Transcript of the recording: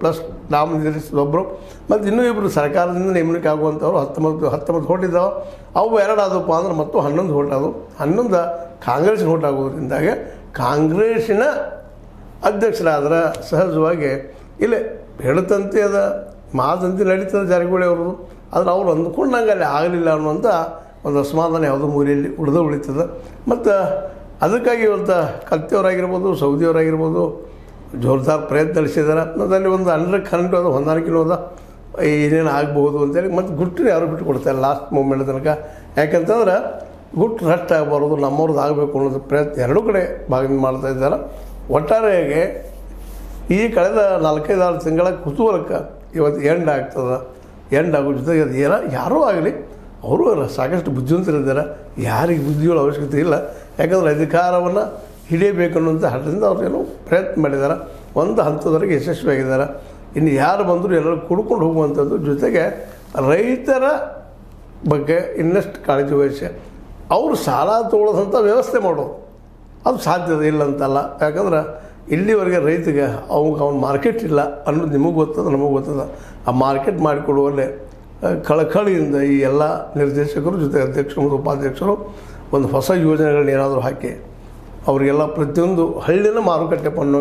Plus ನಾಮನಿರ್ದೇಶಿಸಿದೊಬ್ಬರು ಮತ್ತು ಇನ್ನೂ ಇಬ್ಬರು ಸರ್ಕಾರದಿಂದ ನೇಮಕ ಆಗುವಂಥವ್ರು 19 ಓಟ್ ಇದ್ದಾವೆ. ಅವು ಎರಡು ಆದಪ್ಪ ಅಂದ್ರೆ ಮತ್ತು 11 ಓಟ್ ಅದು 11 ಕಾಂಗ್ರೆಸ್ಸಿನ ಓಟ್ ಆಗೋದ್ರಿಂದಾಗೆ ಕಾಂಗ್ರೆಸ್ಸಿನ ಅಧ್ಯಕ್ಷರಾದ್ರೆ ಸಹಜವಾಗಿ ಇಲ್ಲೇ ಹೇಳ್ತಂತೆ ಅದ ಮಾತಂತೆ ನಡೀತದೆ ಜಾರಕಿಹೊಳಿ ಅವ್ರದ್ದು. ಆದರೆ ಅವ್ರು ಅಂದ್ಕೊಂಡಂಗೆ ಅಲ್ಲಿ ಆಗಲಿಲ್ಲ ಅನ್ನುವಂಥ ಒಂದು ಅಸಮಾಧಾನ ಯಾವುದೋ ಮೂಲೆಯಲ್ಲಿ ಉಳಿತದೆ. ಮತ್ತು ಅದಕ್ಕಾಗಿ ಇವತ್ತು ಕಲ್ತಿಯವರಾಗಿರ್ಬೋದು, ಸೌದಿಯವರಾಗಿರ್ಬೋದು ಜೋರ್ದಾರ್ ಪ್ರಯತ್ನ ನಡೆಸಿದ್ದಾರೆ. ಮತ್ತು ಅಲ್ಲಿ ಒಂದು ಅಂಡರ್ ಕರೆಂಟ್ ಅದು ಹೊಂದಾಣಿಕೆನೂ ಅದ, ಏನೇನು ಆಗ್ಬೋದು ಅಂತೇಳಿ. ಮತ್ತು ಗುಟ್ಟು ಯಾರು ಬಿಟ್ಟು ಕೊಡ್ತಾರೆ ಲಾಸ್ಟ್ ಮೂಮೆಂಟ್ ತನಕ. ಯಾಕಂತಂದ್ರೆ ಗುಟ್ಟು ರಟ್ಟು ಆಗಬಾರ್ದು, ನಮ್ಮವ್ರದ್ದು ಆಗಬೇಕು ಅನ್ನೋದು ಪ್ರಯತ್ನ ಎರಡೂ ಕಡೆ ಭಾಗದಿಂದ ಮಾಡ್ತಾ ಇದ್ದಾರೆ. ಒಟ್ಟಾರೆಯಾಗಿ ಈ ಕಳೆದ 4-5-6 ತಿಂಗಳ ಕುತೂಹಲಕ್ಕೆ ಇವತ್ತು ಎಂಡ್ ಆಗ್ತದೆ. ಎಂಡ್ ಆಗೋ ಜೊತೆಗೆ ಅದು ಯಾರೂ ಆಗಲಿ ಅವರು ಸಾಕಷ್ಟು ಬುದ್ಧಿವಂತರಿದ್ದಾರೆ. ಯಾರಿಗೆ ಬುದ್ಧಿಗಳ ಅವಶ್ಯಕತೆ ಇಲ್ಲ. ಯಾಕಂದರೆ ಅಧಿಕಾರವನ್ನು ಹಿಡಿಯಬೇಕನ್ನುವಂಥ ಹಠದಿಂದ ಅವ್ರೇನೋ ಪ್ರಯತ್ನ ಮಾಡಿದ್ದಾರೆ. ಒಂದು ಹಂತದವರೆಗೆ ಯಶಸ್ವಿಯಾಗಿದ್ದಾರೆ. ಇನ್ನು ಯಾರು ಬಂದರೂ ಎಲ್ಲರೂ ಕುಡ್ಕೊಂಡು ಹೋಗುವಂಥದ್ದು. ಜೊತೆಗೆ ರೈತರ ಬಗ್ಗೆ ಇನ್ನಷ್ಟು ಕಾಳಜಿ ವಹಿಸಿ ಅವರು ಸಾಲ ತೊಗೊಳ್ಳೋದಂಥ ವ್ಯವಸ್ಥೆ ಮಾಡೋದು ಅದು ಸಾಧ್ಯತೆ ಇಲ್ಲ ಅಂತಲ್ಲ. ಯಾಕಂದ್ರೆ ಇಲ್ಲಿವರೆಗೆ ರೈತಿಗೆ ಅವ್ನು ಮಾರ್ಕೆಟ್ ಇಲ್ಲ ಅನ್ನೋದು ನಿಮಗೆ ಗೊತ್ತದ, ನಮಗೆ ಗೊತ್ತದ. ಆ ಮಾರ್ಕೆಟ್ ಮಾಡಿಕೊಡುವಲ್ಲೇ ಕಳಕಳಿಯಿಂದ ಈ ಎಲ್ಲ ನಿರ್ದೇಶಕರು ಜೊತೆ ಅಧ್ಯಕ್ಷರು ಮತ್ತು ಉಪಾಧ್ಯಕ್ಷರು ಒಂದು ಹೊಸ ಯೋಜನೆಗಳನ್ನ ಏನಾದರೂ ಹಾಕಿ ಅವರಿಗೆಲ್ಲ ಪ್ರತಿಯೊಂದು ಹಳ್ಳಿನ ಮಾರುಕಟ್ಟೆ ಅನ್ನೋ